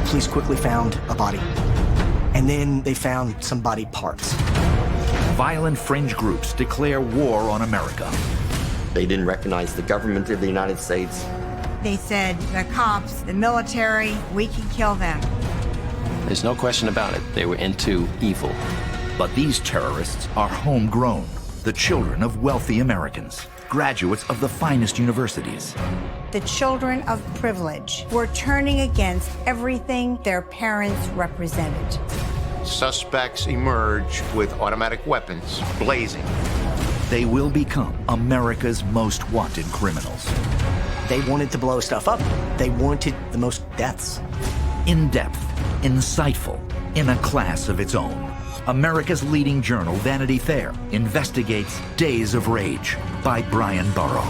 Police quickly found a body. And then they found some body parts. Violent fringe groups declare war on America. They didn't recognize the government of the United States. They said, the cops, the military, we can kill them. There's no question about it. They were into evil. But these terrorists are homegrown, the children of wealthy Americans, graduates of the finest universities. The children of privilege were turning against everything their parents represented. Suspects emerge with automatic weapons blazing. They will become America's most wanted criminals. They wanted to blow stuff up. They wanted the most deaths. In-depth, insightful, in a class of its own. America's leading journal, Vanity Fair, investigates Days of Rage by Brian Burrow.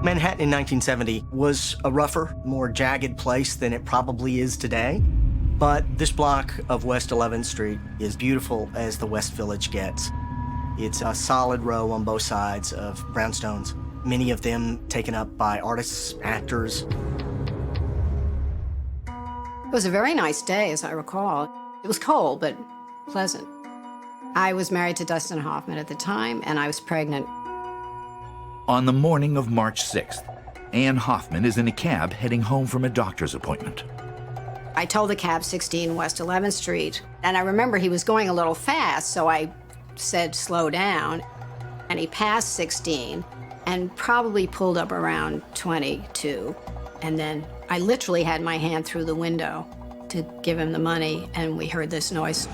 Manhattan in 1970 was a rougher, more jagged place than it probably is today. But this block of West 11th Street is beautiful as the West Village gets. It's a solid row on both sides of brownstones, many of them taken up by artists, actors. It was a very nice day, as I recall. It was cold, but pleasant. I was married to Dustin Hoffman at the time, and I was pregnant. On the morning of March 6th, Ann Hoffman is in a cab heading home from a doctor's appointment. I told the cab 16 West 11th Street, and I remember he was going a little fast, so I said slow down. And he passed 16 and probably pulled up around 22. And then I literally had my hand through the window to give him the money, and we heard this noise.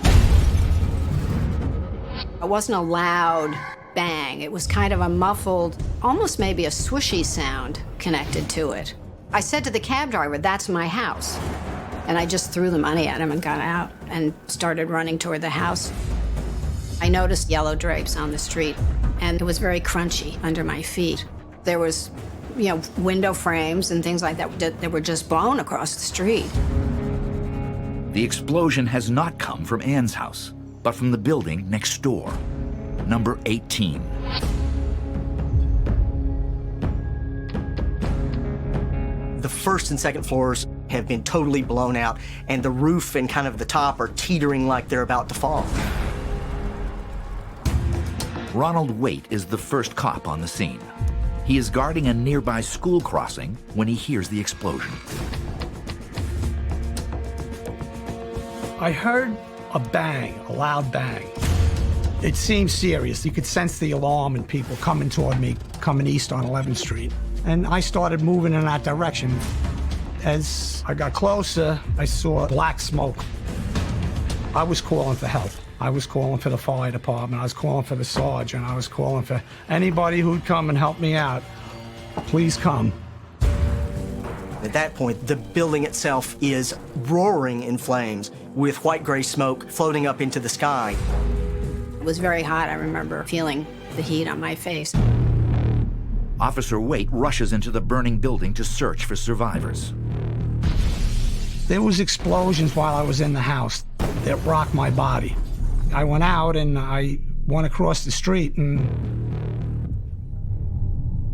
It wasn't a loud bang. It was kind of a muffled, almost maybe a swooshy sound connected to it. I said to the cab driver, "That's my house." And I just threw the money at him and got out and started running toward the house. I noticed yellow drapes on the street, and it was very crunchy under my feet. There was, window frames and things like that were just blown across the street. The explosion has not come from Ann's house, but from the building next door, number 18. The first and second floors have been totally blown out, and the roof and kind of the top are teetering like they're about to fall. Ronald Waite is the first cop on the scene. He is guarding a nearby school crossing when he hears the explosion. I heard a bang, a loud bang. It seemed serious. You could sense the alarm and people coming toward me, coming east on 11th Street. And I started moving in that direction. As I got closer, I saw black smoke. I was calling for help. I was calling for the fire department. I was calling for the sergeant. I was calling for anybody who'd come and help me out. Please come. At that point, the building itself is roaring in flames with white-gray smoke floating up into the sky. It was very hot. I remember feeling the heat on my face. Officer Waite rushes into the burning building to search for survivors. There was explosions while I was in the house that rocked my body. I went out and I went across the street, and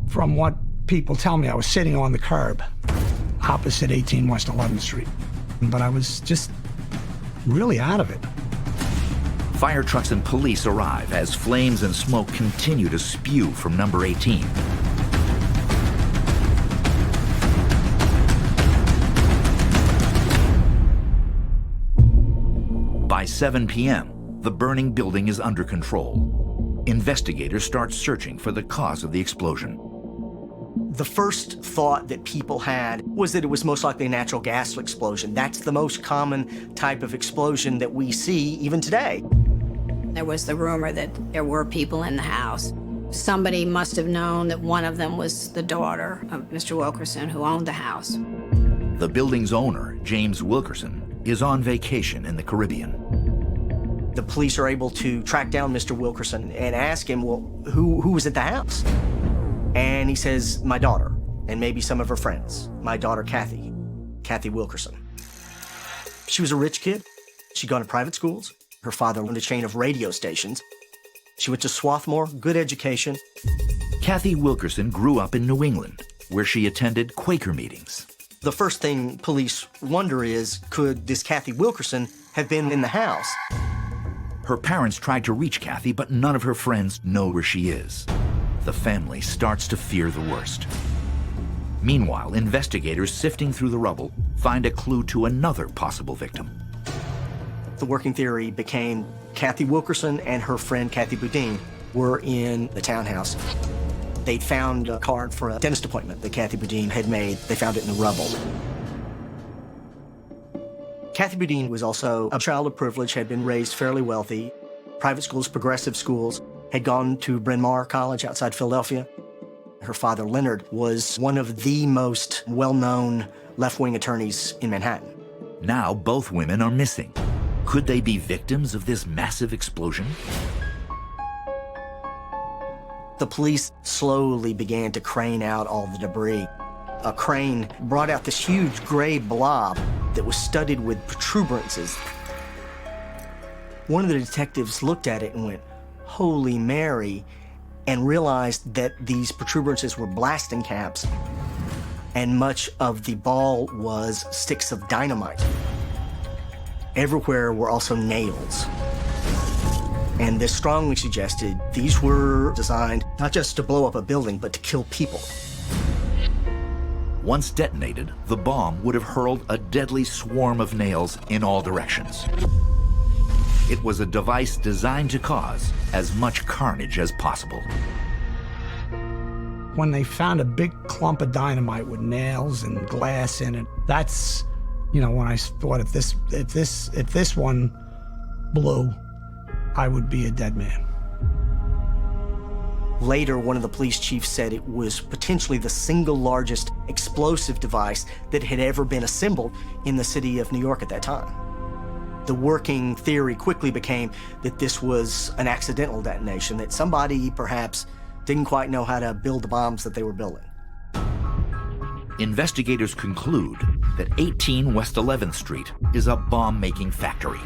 from what people tell me, I was sitting on the curb opposite 18 West 11th Street. But I was just really out of it. Fire trucks and police arrive as flames and smoke continue to spew from number 18. By 7 p.m., the burning building is under control. Investigators start searching for the cause of the explosion. The first thought that people had was that it was most likely a natural gas explosion. That's the most common type of explosion that we see even today. There was the rumor that there were people in the house. Somebody must have known that one of them was the daughter of Mr. Wilkerson, who owned the house. The building's owner, James Wilkerson, is on vacation in the Caribbean. The police are able to track down Mr. Wilkerson and ask him, well, who was at the house? And he says, my daughter, and maybe some of her friends. My daughter, Kathy Wilkerson. She was a rich kid. She'd gone to private schools. Her father owned a chain of radio stations. She went to Swarthmore, good education. Kathy Wilkerson grew up in New England, where she attended Quaker meetings. The first thing police wonder is, could this Kathy Wilkerson have been in the house? Her parents tried to reach Kathy, but none of her friends know where she is. The family starts to fear the worst. Meanwhile, investigators sifting through the rubble find a clue to another possible victim. The working theory became Kathy Wilkerson and her friend Kathy Boudine were in the townhouse. They'd found a card for a dentist appointment that Kathy Boudine had made. They found it in the rubble. Kathy Boudine was also a child of privilege, had been raised fairly wealthy. Private schools, progressive schools, had gone to Bryn Mawr College outside Philadelphia. Her father, Leonard, was one of the most well-known left-wing attorneys in Manhattan. Now both women are missing. Could they be victims of this massive explosion? The police slowly began to crane out all the debris. A crane brought out this huge gray blob that was studded with protuberances. One of the detectives looked at it and went, "Holy Mary," and realized that these protuberances were blasting caps, and much of the ball was sticks of dynamite. Everywhere were also nails. And this strongly suggested these were designed not just to blow up a building, but to kill people. Once detonated, the bomb would have hurled a deadly swarm of nails in all directions. It was a device designed to cause as much carnage as possible. When they found a big clump of dynamite with nails and glass in it, that's, you know, when I thought if this one blew, I would be a dead man. Later, one of the police chiefs said it was potentially the single largest explosive device that had ever been assembled in the city of New York at that time. The working theory quickly became that this was an accidental detonation, that somebody perhaps didn't quite know how to build the bombs that they were building. Investigators conclude that 18 West 11th Street is a bomb-making factory.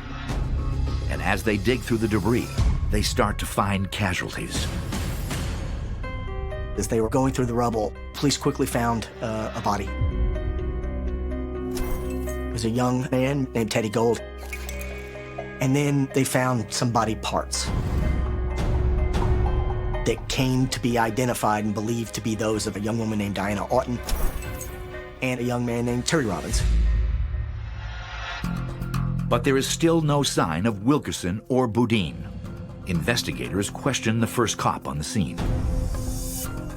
And as they dig through the debris, they start to find casualties. As they were going through the rubble, police quickly found a body. It was a young man named Teddy Gold. And then they found some body parts that came to be identified and believed to be those of a young woman named Diana Oughton and a young man named Terry Robbins. But there is still no sign of Wilkerson or Boudin. Investigators question the first cop on the scene.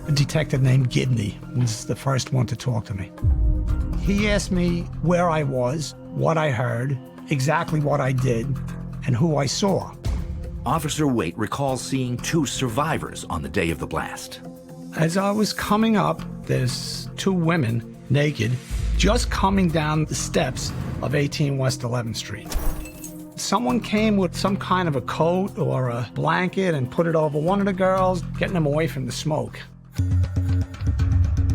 A detective named Gidney was the first one to talk to me. He asked me where I was, what I heard, exactly what I did, and who I saw. Officer Waite recalls seeing two survivors on the day of the blast. As I was coming up, there's two women, naked, just coming down the steps of 18 West 11th Street. Someone came with some kind of a coat or a blanket and put it over one of the girls, getting them away from the smoke.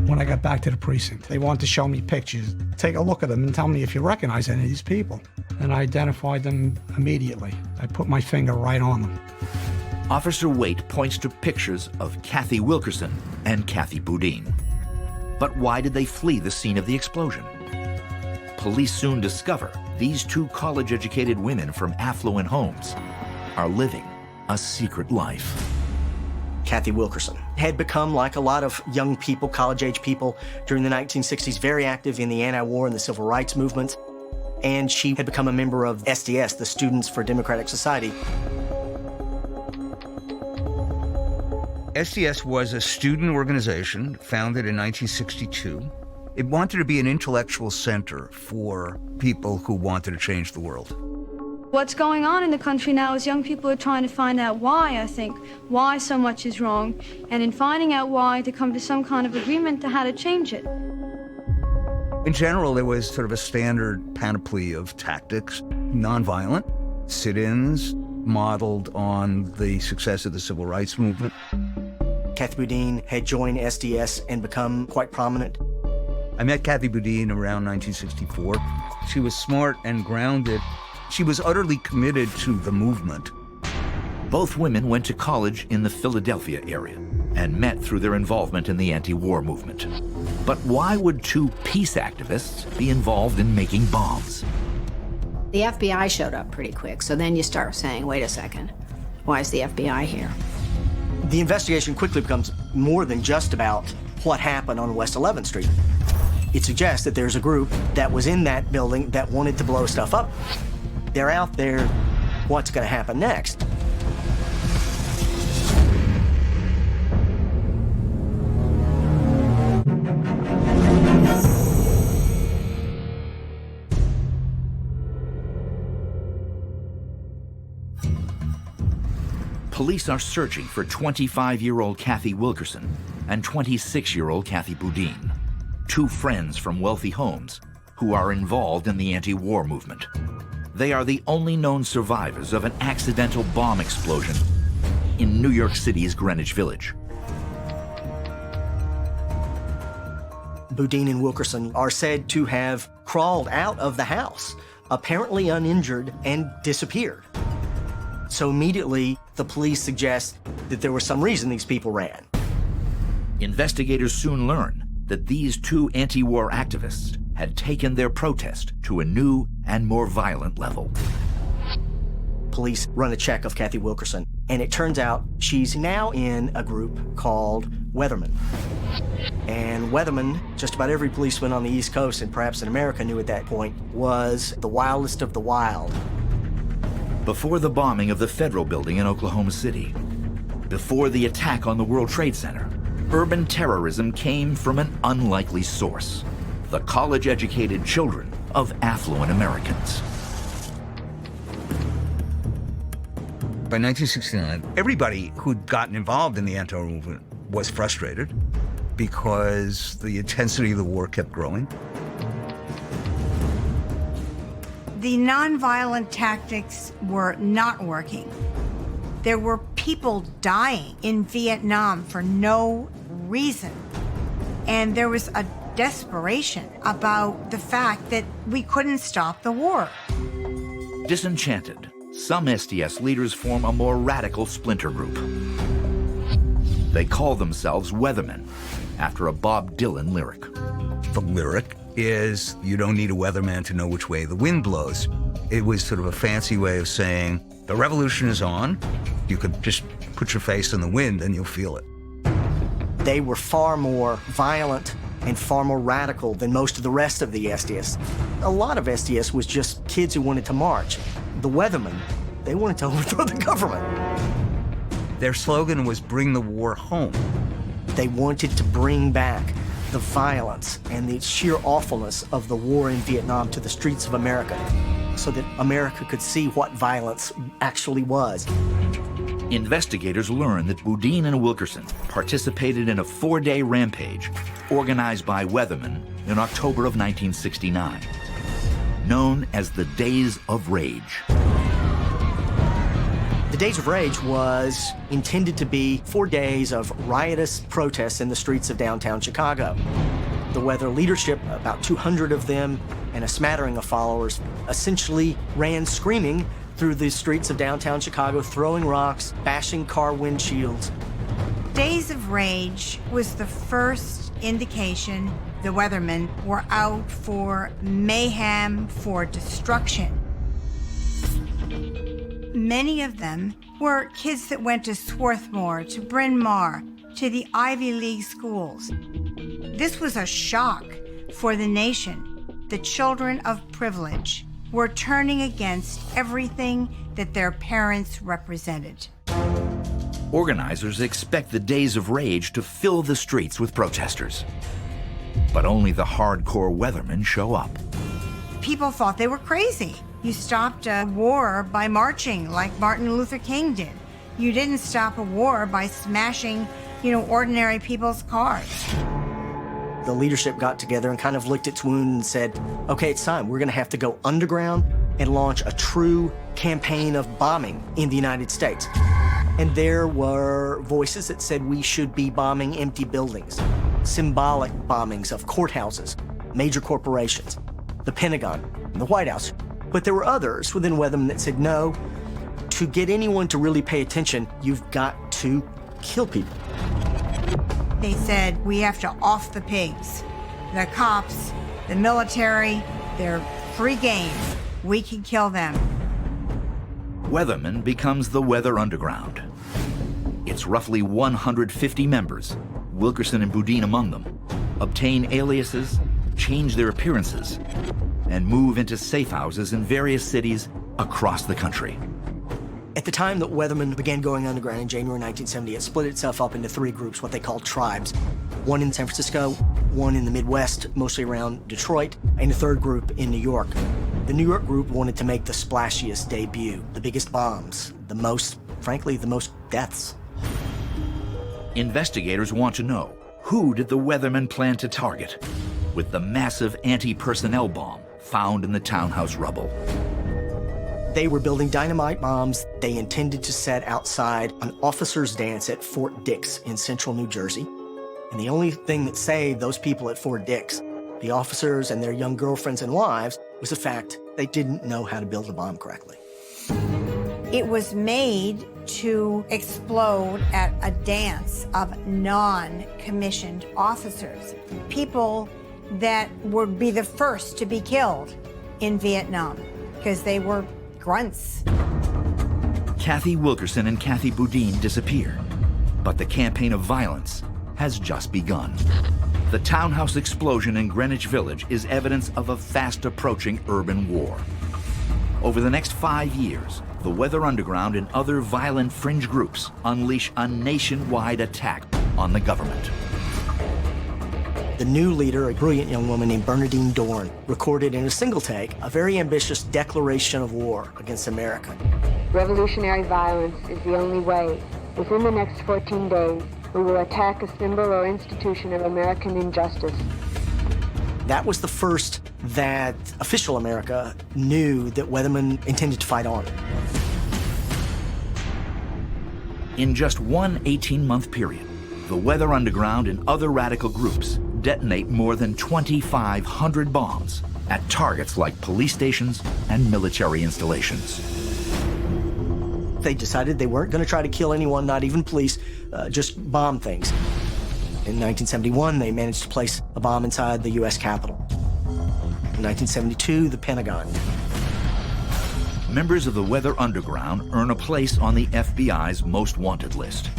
When I got back to the precinct, they wanted to show me pictures. Take a look at them and tell me if you recognize any of these people. And I identified them immediately. I put my finger right on them. Officer Waite points to pictures of Kathy Wilkerson and Kathy Boudin. But why did they flee the scene of the explosion? Police soon discover these two college-educated women from affluent homes are living a secret life. Kathy Wilkerson had become, like a lot of young people, college-age people, during the 1960s, very active in the anti-war and the civil rights movement. And she had become a member of SDS, the Students for Democratic Society. SDS was a student organization founded in 1962. It wanted to be an intellectual center for people who wanted to change the world. What's going on in the country now is young people are trying to find out why, I think, why so much is wrong, and in finding out why, to come to some kind of agreement to how to change it. In general, there was sort of a standard panoply of tactics: nonviolent, sit-ins, modeled on the success of the civil rights movement. Kathy Boudin had joined SDS and become quite prominent. I met Kathy Boudin around 1964. She was smart and grounded. She was utterly committed to the movement. Both women went to college in the Philadelphia area and met through their involvement in the anti-war movement. But why would two peace activists be involved in making bombs? The FBI showed up pretty quick, so then you start saying, wait a second, why is the FBI here? The investigation quickly becomes more than just about what happened on West 11th Street. It suggests that there's a group that was in that building that wanted to blow stuff up. They're out there. What's going to happen next? Police are searching for 25-year-old Kathy Wilkerson and 26-year-old Kathy Boudin, two friends from wealthy homes who are involved in the anti-war movement. They are the only known survivors of an accidental bomb explosion in New York City's Greenwich Village. Boudin and Wilkerson are said to have crawled out of the house, apparently uninjured, and disappeared. So immediately, the police suggest that there was some reason these people ran. Investigators soon learn that these two anti-war activists had taken their protest to a new and more violent level. Police run a check of Kathy Wilkerson, and it turns out she's now in a group called Weathermen. And Weathermen, just about every policeman on the East Coast, and perhaps in America, knew at that point, was the wildest of the wild. Before the bombing of the Federal Building in Oklahoma City, before the attack on the World Trade Center, urban terrorism came from an unlikely source: the college-educated children of affluent Americans. By 1969, everybody who'd gotten involved in the anti-war movement was frustrated because the intensity of the war kept growing. The nonviolent tactics were not working. There were people dying in Vietnam for no reason. And there was a desperation about the fact that we couldn't stop the war. Disenchanted, some SDS leaders form a more radical splinter group. They call themselves Weathermen, after a Bob Dylan lyric. The lyric is, you don't need a weatherman to know which way the wind blows. It was sort of a fancy way of saying, the revolution is on. You could just put your face in the wind and you'll feel it. They were far more violent and far more radical than most of the rest of the SDS. A lot of SDS was just kids who wanted to march. The Weathermen, they wanted to overthrow the government. Their slogan was, bring the war home. They wanted to bring back the violence and the sheer awfulness of the war in Vietnam to the streets of America so that America could see what violence actually was. Investigators learned that Boudin and Wilkerson participated in a 4-day rampage organized by Weathermen in October of 1969, known as the Days of Rage. The Days of Rage was intended to be 4 days of riotous protests in the streets of downtown Chicago. The Weather leadership, about 200 of them, and a smattering of followers, essentially ran screaming through the streets of downtown Chicago, throwing rocks, bashing car windshields. Days of Rage was the first indication the Weathermen were out for mayhem, for destruction. Many of them were kids that went to Swarthmore, to Bryn Mawr, to the Ivy League schools. This was a shock for the nation. The children of privilege were turning against everything that their parents represented. Organizers expect the Days of Rage to fill the streets with protesters. But only the hardcore Weathermen show up. People thought they were crazy. You stopped a war by marching like Martin Luther King did. You didn't stop a war by smashing, ordinary people's cars. The leadership got together and kind of licked its wound and said, okay, it's time. We're going to have to go underground. and launch a true campaign of bombing in the United States. And there were voices that said we should be bombing empty buildings, symbolic bombings of courthouses, major corporations, the Pentagon, and the White House. But there were others within Weatherman that said, no, to get anyone to really pay attention, you've got to kill people. They said, we have to off the pigs. The cops, the military, they're free game. We can kill them. Weatherman becomes the Weather Underground. It's roughly 150 members, Wilkerson and Boudin among them, obtain aliases, change their appearances, and move into safe houses in various cities across the country. At the time that Weatherman began going underground in January 1970, it split itself up into 3 groups, what they called tribes. One in San Francisco, one in the Midwest, mostly around Detroit, and a 3rd group in New York. The New York group wanted to make the splashiest debut, the biggest bombs, the most, frankly, the most deaths. Investigators want to know, who did the Weathermen plan to target with the massive anti-personnel bomb found in the townhouse rubble? They were building dynamite bombs they intended to set outside an officers' dance at Fort Dix in central New Jersey. And the only thing that saved those people at Fort Dix, the officers and their young girlfriends and wives, was the fact they didn't know how to build a bomb correctly. It was made to explode at a dance of non-commissioned officers, people that would be the first to be killed in Vietnam because they were grunts. Kathy Wilkerson and Kathy Boudin disappear, but the campaign of violence has just begun. The townhouse explosion in Greenwich Village is evidence of a fast-approaching urban war. Over the next 5 years, the Weather Underground and other violent fringe groups unleash a nationwide attack on the government. The new leader, a brilliant young woman named Bernadine Dorn, recorded in a single take a very ambitious declaration of war against America. Revolutionary violence is the only way. Within the next 14 days, we will attack a symbol or institution of American injustice. That was the first that official America knew that Weatherman intended to fight on. In just one 18-month period, the Weather Underground and other radical groups detonate more than 2,500 bombs at targets like police stations and military installations. They decided they weren't going to try to kill anyone, not even police, just bomb things. In 1971, they managed to place a bomb inside the U.S. Capitol. In 1972, the Pentagon. Members of the Weather Underground earn a place on the FBI's most wanted list.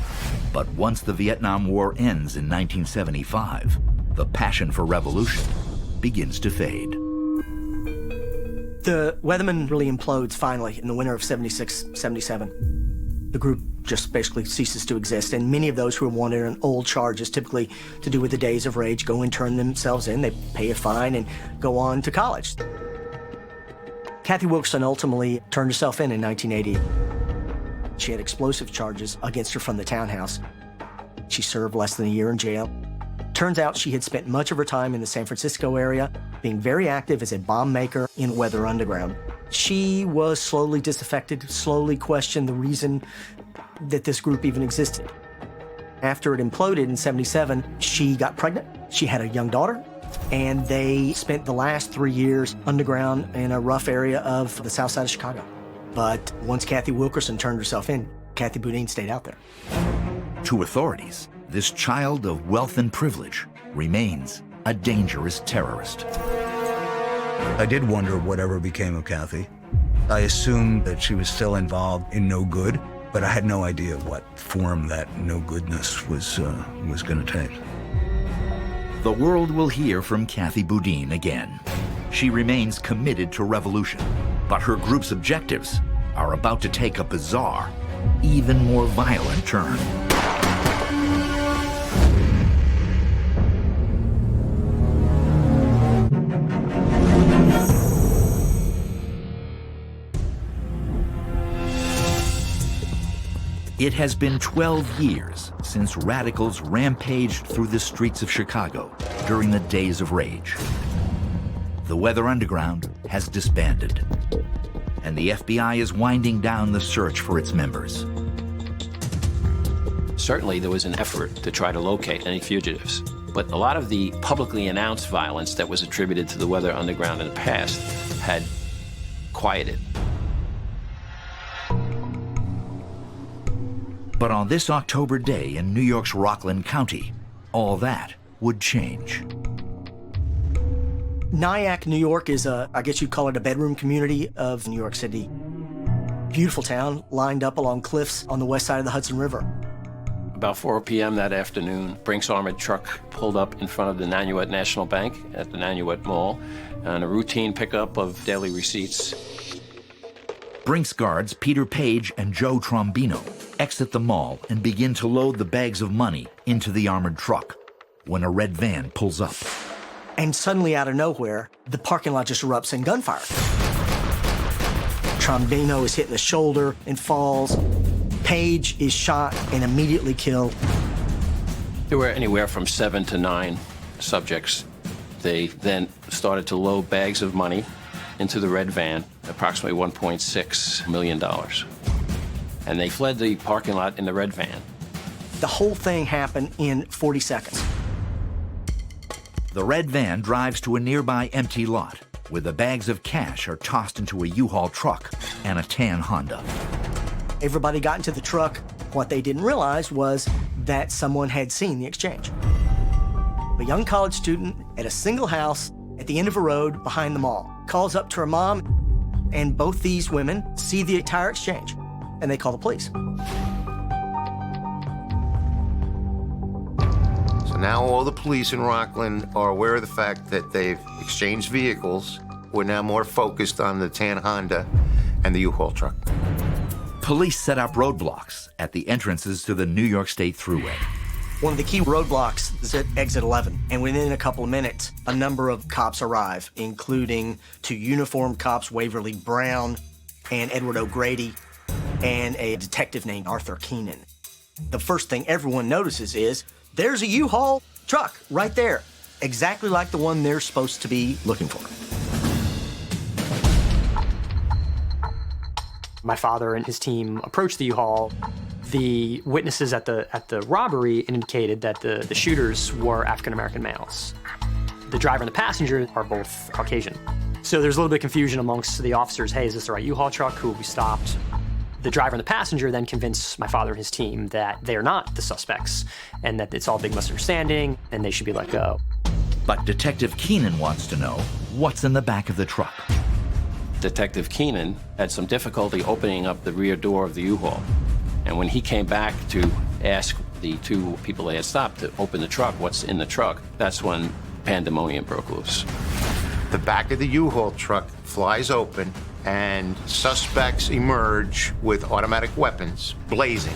But once the Vietnam War ends in 1975, the passion for revolution begins to fade. The Weatherman really implodes finally in the winter of 76, 77. The group just basically ceases to exist, and many of those who are wanted on old charges, typically to do with the days of rage, go and turn themselves in. They pay a fine and go on to college. Kathy Wilkerson ultimately turned herself in 1980. She had explosive charges against her from the townhouse. She served less than a year in jail. Turns out she had spent much of her time in the San Francisco area, being very active as a bomb maker in Weather Underground. She was slowly disaffected, slowly questioned the reason that this group even existed. After it imploded in 77, she got pregnant. She had a young daughter, and they spent the last 3 years underground in a rough area of the south side of Chicago. But once Kathy Wilkerson turned herself in, Kathy Boudin stayed out there. To authorities, this child of wealth and privilege remains a dangerous terrorist. I did wonder whatever became of Kathy. I assumed that she was still involved in no good, but I had no idea what form that no goodness was going to take. The world will hear from Kathy Boudin again. She remains committed to revolution, but her group's objectives are about to take a bizarre, even more violent turn. It has been 12 years since radicals rampaged through the streets of Chicago during the days of rage. The Weather Underground has disbanded. and the FBI is winding down the search for its members. Certainly, there was an effort to try to locate any fugitives, but a lot of the publicly announced violence that was attributed to the Weather Underground in the past had quieted. But on this October day in New York's Rockland County, all that would change. Nyack, New York is I guess you'd call it a bedroom community of New York City. Beautiful town, lined up along cliffs on the west side of the Hudson River. About 4 p.m. that afternoon, Brink's armored truck pulled up in front of the Nanuet National Bank at the Nanuet Mall on a routine pickup of daily receipts. Brink's guards, Peter Page and Joe Trombino, exit the mall and begin to load the bags of money into the armored truck when a red van pulls up. And suddenly, out of nowhere, the parking lot just erupts in gunfire. Trombino is hit in the shoulder and falls. Page is shot and immediately killed. There were anywhere from 7 to 9 subjects. They then started to load bags of money into the red van, approximately $1.6 million. And they fled the parking lot in the red van. The whole thing happened in 40 seconds. The red van drives to a nearby empty lot where the bags of cash are tossed into a U-Haul truck and a tan Honda. Everybody got into the truck. What they didn't realize was that someone had seen the exchange. A young college student at a single house at the end of a road behind the mall calls up to her mom, and both these women see the entire exchange, and they call the police. So now all the police in Rockland are aware of the fact that they've exchanged vehicles. We're now more focused on the tan Honda and the U-Haul truck. Police set up roadblocks at the entrances to the New York State Thruway. One of the key roadblocks is at exit 11, and within a couple of minutes, a number of cops arrive, including 2 uniformed cops, Waverly Brown and Edward O'Grady, and a detective named Arthur Keenan. The first thing everyone notices is there's a U-Haul truck right there, exactly like the one they're supposed to be looking for. My father and his team approached the U-Haul. The witnesses at the robbery indicated that the shooters were African-American males. The driver and the passenger are both Caucasian. So there's a little bit of confusion amongst the officers. Hey, is this the right U-Haul truck? Who have we stopped? The driver and the passenger then convince my father and his team that they are not the suspects and that it's all a big misunderstanding and they should be let go. But Detective Keenan wants to know what's in the back of the truck. Detective Keenan had some difficulty opening up the rear door of the U-Haul. And when he came back to ask the 2 people they had stopped to open the truck, what's in the truck, that's when pandemonium broke loose. The back of the U-Haul truck flies open, and suspects emerge with automatic weapons blazing.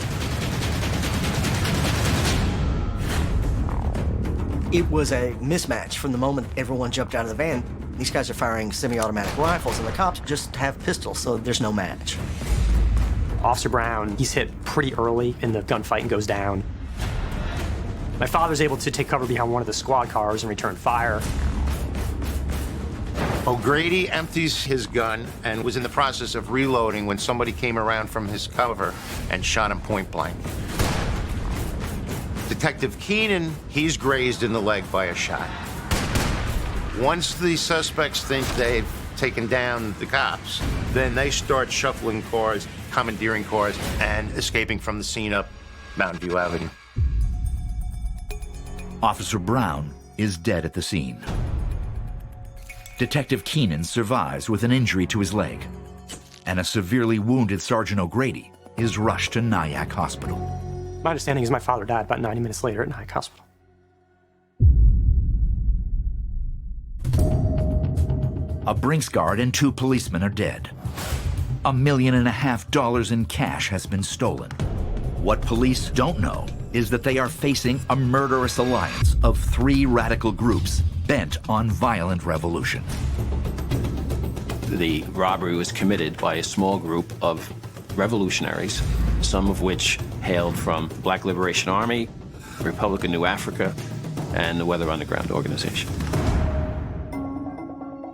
It was a mismatch from the moment everyone jumped out of the van. These guys are firing semi-automatic rifles, and the cops just have pistols, so there's no match. Officer Brown, he's hit pretty early in the gunfight and goes down. My father's able to take cover behind one of the squad cars and return fire. O'Grady empties his gun and was in the process of reloading when somebody came around from his cover and shot him point blank. Detective Keenan, he's grazed in the leg by a shot. Once the suspects think they've taken down the cops, then they start shuffling cars, commandeering cars, and escaping from the scene up Mountain View Avenue. Officer Brown is dead at the scene. Detective Keenan survives with an injury to his leg, and a severely wounded Sergeant O'Grady is rushed to Nyack Hospital. My understanding is my father died about 90 minutes later at Nyack Hospital. A Brinks guard and 2 policemen are dead. $1.5 million in cash has been stolen. What police don't know is that they are facing a murderous alliance of 3 radical groups bent on violent revolution. The robbery was committed by a small group of revolutionaries, some of which hailed from Black Liberation Army, Republic of New Africa, and the Weather Underground organization.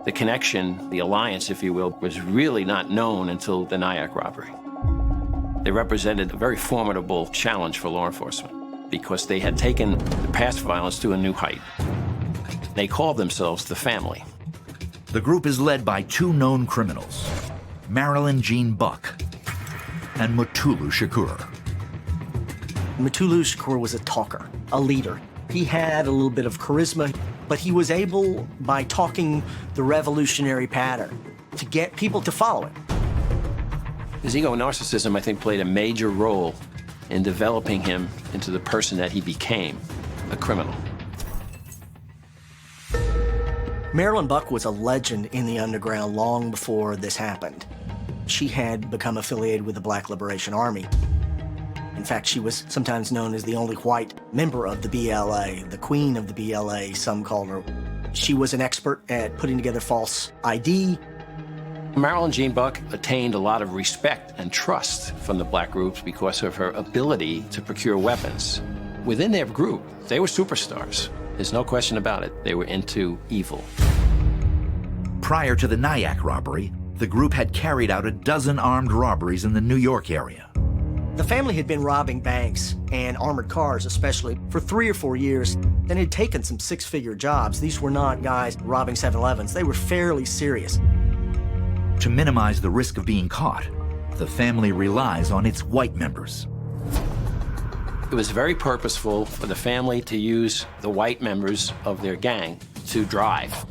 The connection, the alliance, if you will, was really not known until the Nyack robbery. They represented a very formidable challenge for law enforcement because they had taken the past violence to a new height. They called themselves the Family. The group is led by two known criminals, Marilyn Jean Buck and Matulu Shakur. Matulu Shakur was a talker, a leader. He had a little bit of charisma, but he was able, by talking the revolutionary pattern, to get people to follow him. His ego and narcissism, I think, played a major role in developing him into the person that he became, a criminal. Marilyn Buck was a legend in the underground long before this happened. She had become affiliated with the Black Liberation Army. In fact, she was sometimes known as the only white member of the BLA, the queen of the BLA, some called her. She was an expert at putting together false ID. Marilyn Jean Buck attained a lot of respect and trust from the black groups because of her ability to procure weapons. Within their group, they were superstars. There's no question about it. They were into evil. Prior to the Nyack robbery, the group had carried out a dozen armed robberies in the New York area. The family had been robbing banks and armored cars, especially, for 3 or 4 years, and had taken some six-figure jobs. These were not guys robbing 7-Elevens. They were fairly serious. To minimize the risk of being caught, the family relies on its white members. It was very purposeful for the family to use the white members of their gang to drive.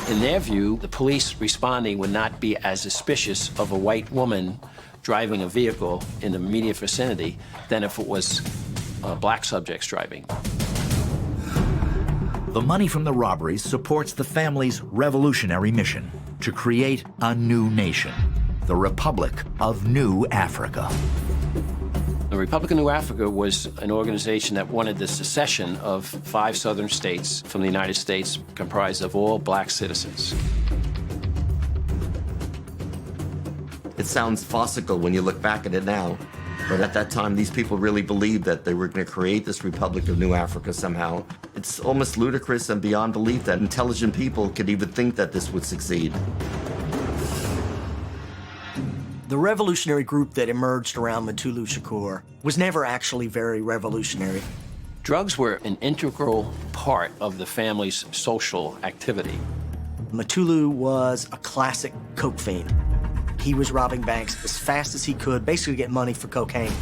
In their view, the police responding would not be as suspicious of a white woman driving a vehicle in the immediate vicinity than if it was black subjects driving. The money from the robberies supports the family's revolutionary mission to create a new nation, the Republic of New Africa. The Republic of New Africa was an organization that wanted the secession of 5 southern states from the United States, comprised of all black citizens. It sounds farcical when you look back at it now, but at that time, these people really believed that they were going to create this Republic of New Africa somehow. It's almost ludicrous and beyond belief that intelligent people could even think that this would succeed. The revolutionary group that emerged around Matulu Shakur was never actually very revolutionary. Drugs were an integral part of the family's social activity. Matulu was a classic coke fiend. He was robbing banks as fast as he could, basically get money for cocaine.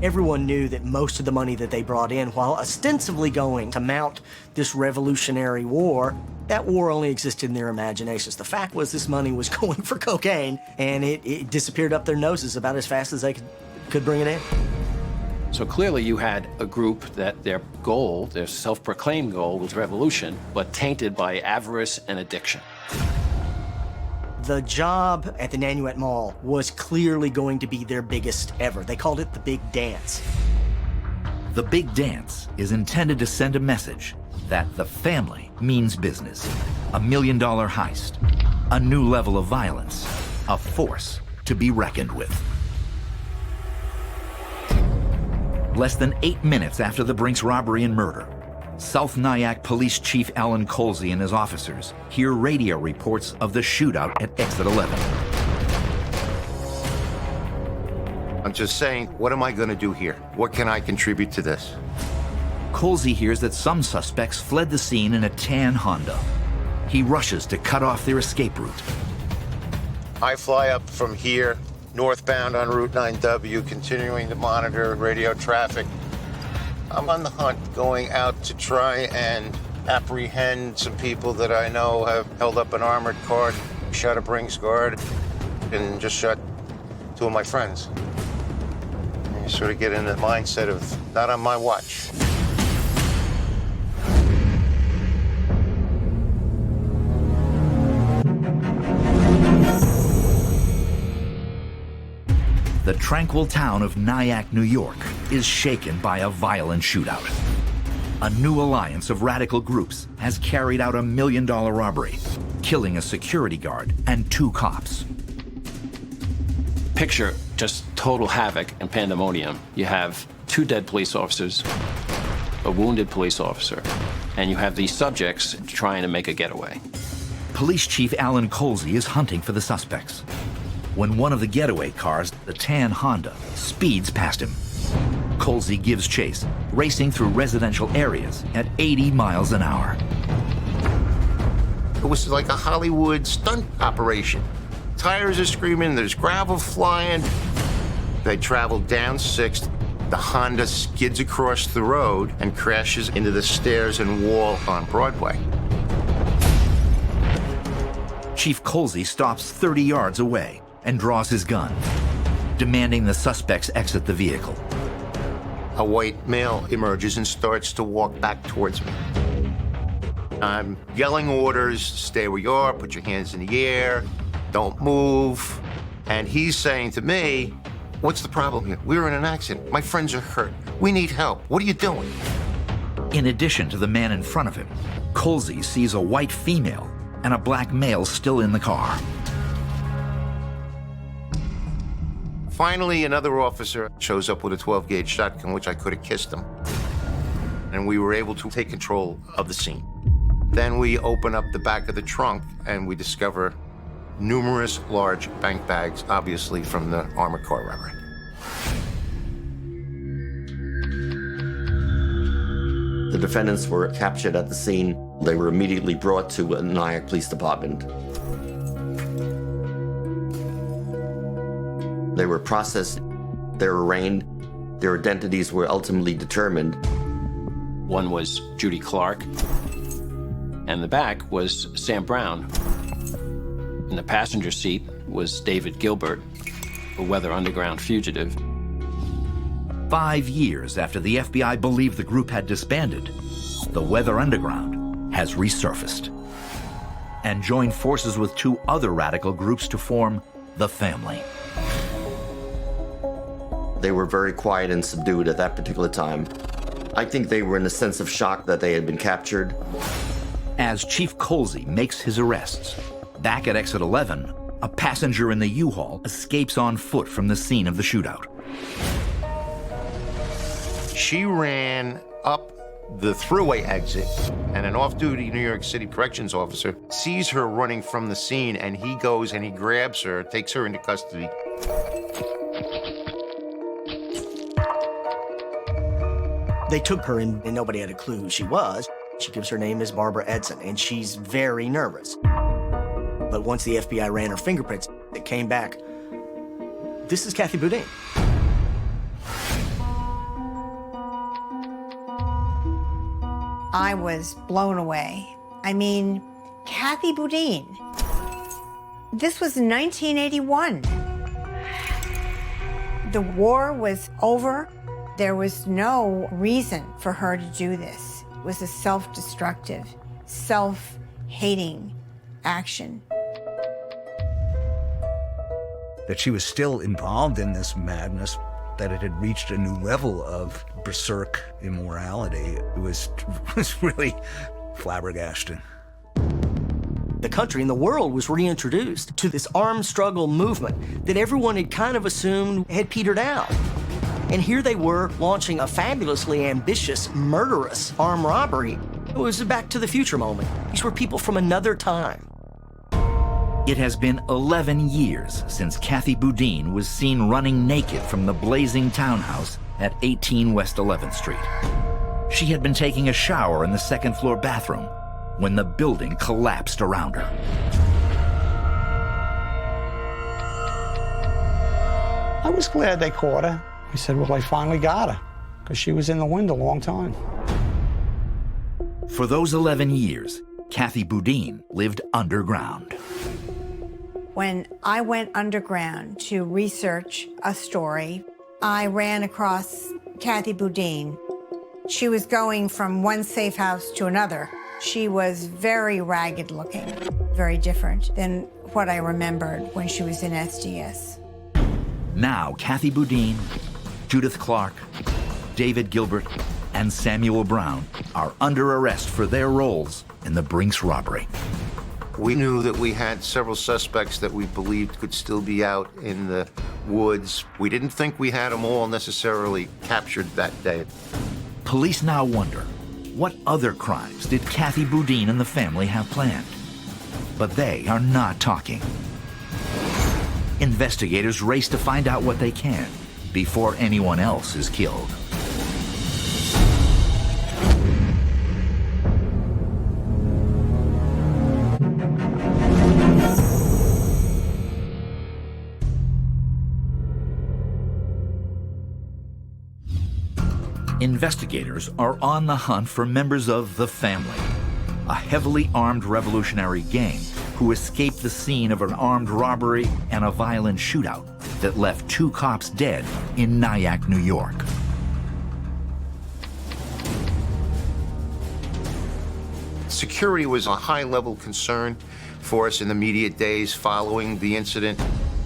Everyone knew that most of the money that they brought in, while ostensibly going to mount this revolutionary war, that war only existed in their imaginations. The fact was this money was going for cocaine, and it disappeared up their noses about as fast as they could bring it in. So clearly you had a group that their goal, their self-proclaimed goal, was revolution, but tainted by avarice and addiction. The job at the Nanuet Mall was clearly going to be their biggest ever. They called it the Big Dance. The Big Dance is intended to send a message that the family means business, a $1 million heist, a new level of violence, a force to be reckoned with. Less than 8 minutes after the Brinks robbery and murder, South Nyack Police Chief Alan Colsey and his officers hear radio reports of the shootout at Exit 11. I'm just saying, what am I going to do here? What can I contribute to this? Colsey hears that some suspects fled the scene in a tan Honda. He rushes to cut off their escape route. I fly up from here, northbound on Route 9W, continuing to monitor radio traffic. I'm on the hunt, going out to try and apprehend some people that I know have held up an armored car, shot a Brinks guard, and just shot 2 of my friends. And you sort of get in the mindset of, not on my watch. The tranquil town of Nyack, New York, is shaken by a violent shootout. A new alliance of radical groups has carried out a $1 million robbery, killing a security guard and 2 cops. Picture just total havoc and pandemonium. You have 2 dead police officers, a wounded police officer, and you have these subjects trying to make a getaway. Police Chief Alan Colsey is hunting for the suspects when one of the getaway cars, the tan Honda, speeds past him. Colsey gives chase, racing through residential areas at 80 miles an hour. It was like a Hollywood stunt operation. Tires are screaming, there's gravel flying. They travel down 6th. The Honda skids across the road and crashes into the stairs and wall on Broadway. Chief Colsey stops 30 yards away and draws his gun, demanding the suspects exit the vehicle. A white male emerges and starts to walk back towards me. I'm yelling orders, stay where you are, put your hands in the air, don't move. And he's saying to me, what's the problem here? We were in an accident. My friends are hurt. We need help. What are you doing? In addition to the man in front of him, Colsey sees a white female and a black male still in the car. Finally, another officer shows up with a 12-gauge shotgun, which I could have kissed him. And we were able to take control of the scene. Then we open up the back of the trunk and we discover numerous large bank bags, obviously from the armored car robbery. The defendants were captured at the scene. They were immediately brought to a Nyack Police Department. They were processed, they were arraigned, their identities were ultimately determined. One was Judy Clark, and the back was Sam Brown. In the passenger seat was David Gilbert, a Weather Underground fugitive. 5 years after the FBI believed the group had disbanded, the Weather Underground has resurfaced and joined forces with 2 other radical groups to form the Family. They were very quiet and subdued at that particular time. I think they were in a sense of shock that they had been captured. As Chief Colsey makes his arrests, back at exit 11, a passenger in the U-Haul escapes on foot from the scene of the shootout. She ran up the thruway exit, and an off-duty New York City corrections officer sees her running from the scene, and he goes and he grabs her, takes her into custody. They took her and nobody had a clue who she was. She gives her name as Barbara Edson, and she's very nervous. But once the FBI ran her fingerprints, it came back. This is Kathy Boudin. I was blown away. I mean, Kathy Boudin. This was 1981. The war was over. There was no reason for her to do this. It was a self-destructive, self-hating action. That she was still involved in this madness, that it had reached a new level of berserk immorality, it was really flabbergasting. The country and the world was reintroduced to this armed struggle movement that everyone had kind of assumed had petered out. And here they were launching a fabulously ambitious, murderous armed robbery. It was a Back to the Future moment. These were people from another time. It has been 11 years since Kathy Boudin was seen running naked from the blazing townhouse at 18 West 11th Street. She had been taking a shower in the second-floor bathroom when the building collapsed around her. I was glad they caught her. I said, well, I finally got her, because she was in the wind a long time. For those 11 years, Kathy Boudin lived underground. When I went underground to research a story, I ran across Kathy Boudin. She was going from one safe house to another. She was very ragged looking, very different than what I remembered when she was in SDS. Now, Kathy Boudin, Judith Clark, David Gilbert, and Samuel Brown are under arrest for their roles in the Brinks robbery. We knew that we had several suspects that we believed could still be out in the woods. We didn't think we had them all necessarily captured that day. Police now wonder, what other crimes did Kathy Boudin and the family have planned? but they are not talking. Investigators race to find out what they can before anyone else is killed. Investigators are on the hunt for members of the Family, a heavily armed revolutionary gang who escaped the scene of an armed robbery and a violent shootout that left 2 cops dead in Nyack, New York. Security was a high-level concern for us in the immediate days following the incident.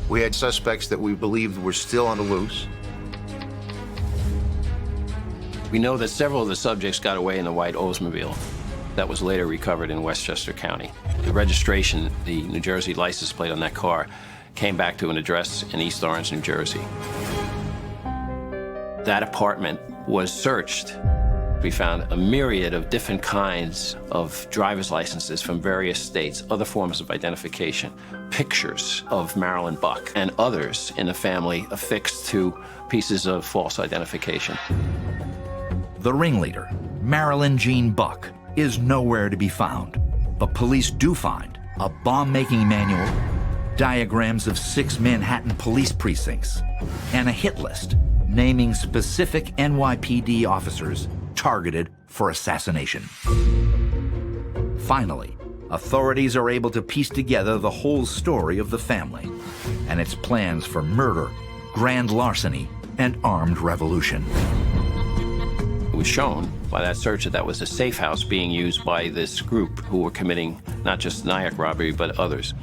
We had suspects that we believed were still on the loose. We know that several of the subjects got away in the white Oldsmobile that was later recovered in Westchester County. The registration, the New Jersey license plate on that car, came back to an address in East Orange, New Jersey. That apartment was searched. We found a myriad of different kinds of driver's licenses from various states, other forms of identification, pictures of Marilyn Buck and others in the family affixed to pieces of false identification. The ringleader, Marilyn Jean Buck, is nowhere to be found, but police do find a bomb-making manual, diagrams of 6 Manhattan police precincts, and a hit list naming specific NYPD officers targeted for assassination. Finally, authorities are able to piece together the whole story of the family and its plans for murder, grand larceny, and armed revolution. It was shown by that search that was a safe house being used by this group who were committing not just Nyack robbery, but others.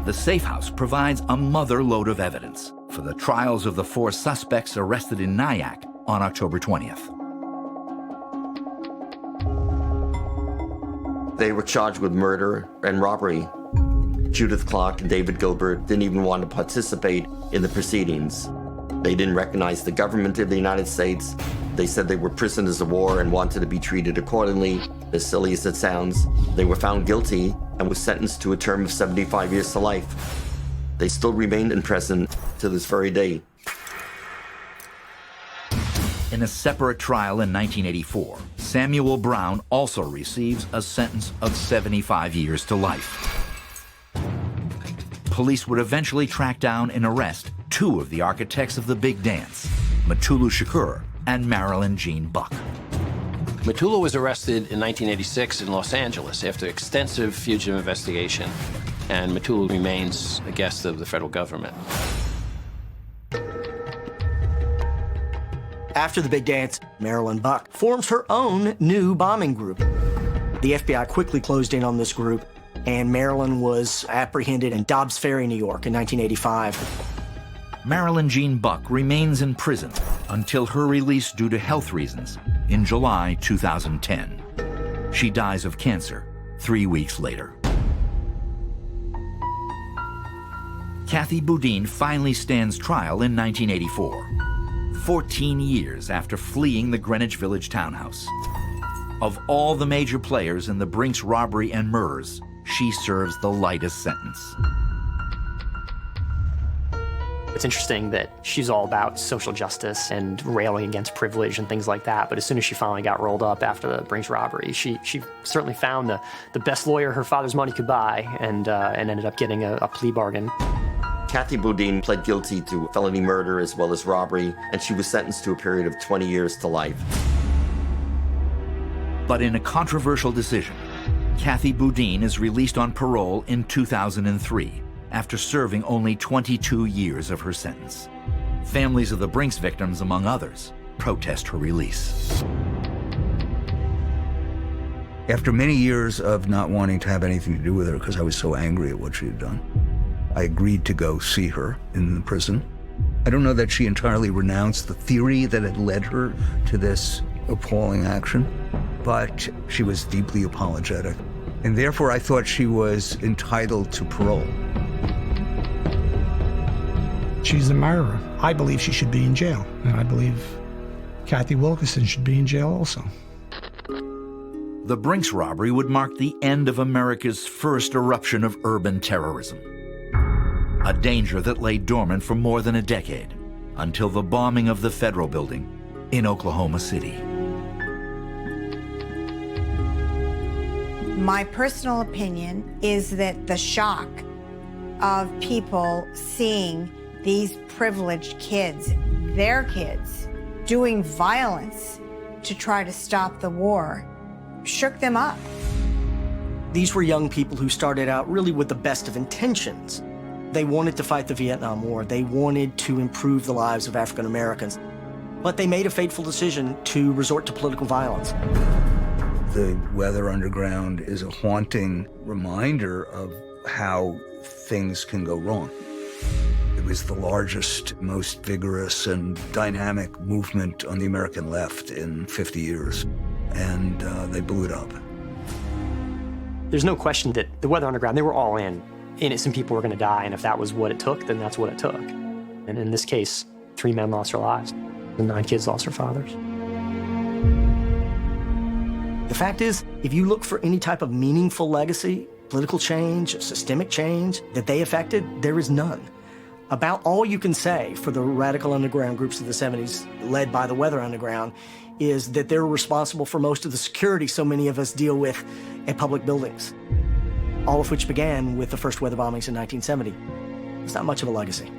The safe house provides a mother lode of evidence for the trials of the 4 suspects arrested in Nyack on October 20th. They were charged with murder and robbery. Judith Clark and David Gilbert didn't even want to participate in the proceedings. They didn't recognize the government of the United States. They said they were prisoners of war and wanted to be treated accordingly. As silly as it sounds, they were found guilty and were sentenced to a term of 75 years to life. They still remained in prison to this very day. In a separate trial in 1984, Samuel Brown also receives a sentence of 75 years to life. Police would eventually track down and arrest 2 of the architects of the big dance, Matulu Shakur and Marilyn Jean Buck. Matulu was arrested in 1986 in Los Angeles after extensive fugitive investigation, and Matulu remains a guest of the federal government. After the big dance, Marilyn Buck forms her own new bombing group. The FBI quickly closed in on this group, and Marilyn was apprehended in Dobbs Ferry, New York in 1985. Marilyn Jean Buck remains in prison until her release due to health reasons in July 2010. She dies of cancer 3 weeks later. Kathy Boudine finally stands trial in 1984, 14 years after fleeing the Greenwich Village townhouse. Of all the major players in the Brinks robbery and murders, she serves the lightest sentence. It's interesting that she's all about social justice and railing against privilege and things like that, but as soon as she finally got rolled up after the Brinks robbery, she certainly found the best lawyer her father's money could buy and ended up getting a plea bargain. Kathy Boudine pled guilty to felony murder as well as robbery, and she was sentenced to a period of 20 years to life. But in a controversial decision, Kathy Boudine is released on parole in 2003 after serving only 22 years of her sentence. Families of the Brinks victims, among others, protest her release. After many years of not wanting to have anything to do with her because I was so angry at what she had done, I agreed to go see her in the prison. I don't know that she entirely renounced the theory that had led her to this appalling action, but she was deeply apologetic. And therefore, I thought she was entitled to parole. She's a murderer. I believe she should be in jail. And I believe Kathy Wilkerson should be in jail also. The Brinks robbery would mark the end of America's first eruption of urban terrorism. A danger that lay dormant for more than a decade, until the bombing of the Federal Building in Oklahoma City. My personal opinion is that the shock of people seeing these privileged kids, their kids, doing violence to try to stop the war, shook them up. These were young people who started out really with the best of intentions. They wanted to fight the Vietnam War. They wanted to improve the lives of African Americans. But they made a fateful decision to resort to political violence. The Weather Underground is a haunting reminder of how things can go wrong. It was the largest, most vigorous and dynamic movement on the American left in 50 years, and they blew it up. There's no question that the Weather Underground, they were all in. Innocent people were going to die, and if that was what it took, then that's what it took. And in this case, 3 men lost their lives, and 9 kids lost their fathers. The fact is, if you look for any type of meaningful legacy, political change, systemic change that they affected, there is none. About all you can say for the radical underground groups of the 70s, led by the Weather Underground, is that they're responsible for most of the security so many of us deal with at public buildings, all of which began with the first weather bombings in 1970. It's not much of a legacy.